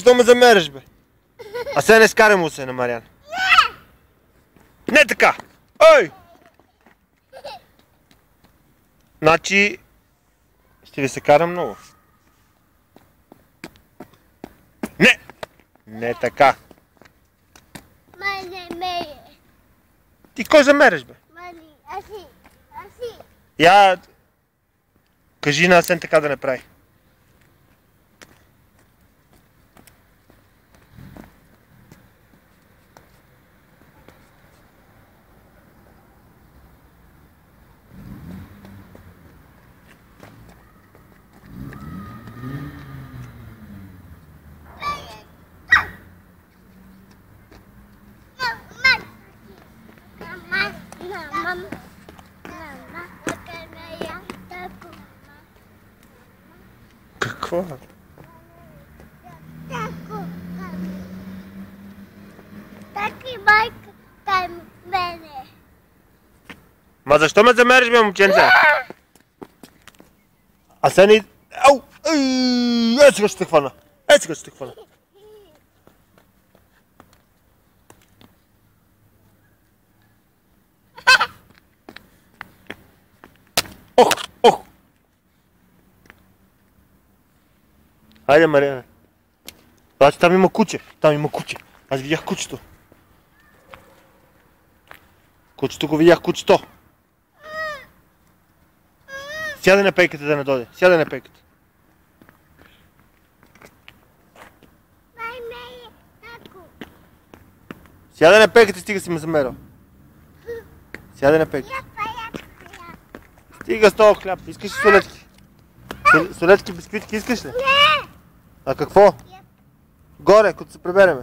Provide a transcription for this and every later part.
защо ме замериш, бе? А сега не скарай му се на Мариан. Не така! Ой! Значи... ще ви се кара много. Не! Не така. Ти кой замериш, бе? Аси. Я... кажи на Асен така да не прави. Какво? Таки майка към мене. Ма защо ме замериш, бе, момченце? Асен и... Ау! Сега ще те хвана. Сега ще те хвана. Ох! Хайде, Мариана. Значи там има куче. Аз видях кучето. Кучето го видях, кучето. Сядай на пейката да не дойде. Сядай на пейката. Сядай на пейката, стига си ме замерил. Сядай на пейката. Стига с този хляб. Искаш ли солетки? Солетки, бисквитки искаш ли? Не! А какво? Горе, като се прибереме.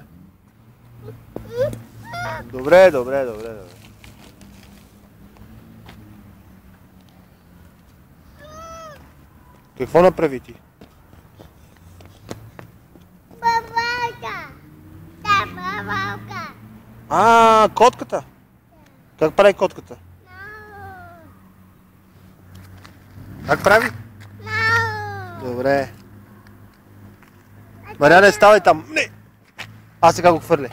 Добре. Какво направи ти? Бабалка! Да, бабалка! Котката? Как прави котката? Как прави? Добре. Мариане, ставай там. Не! Аз сега го хвърля.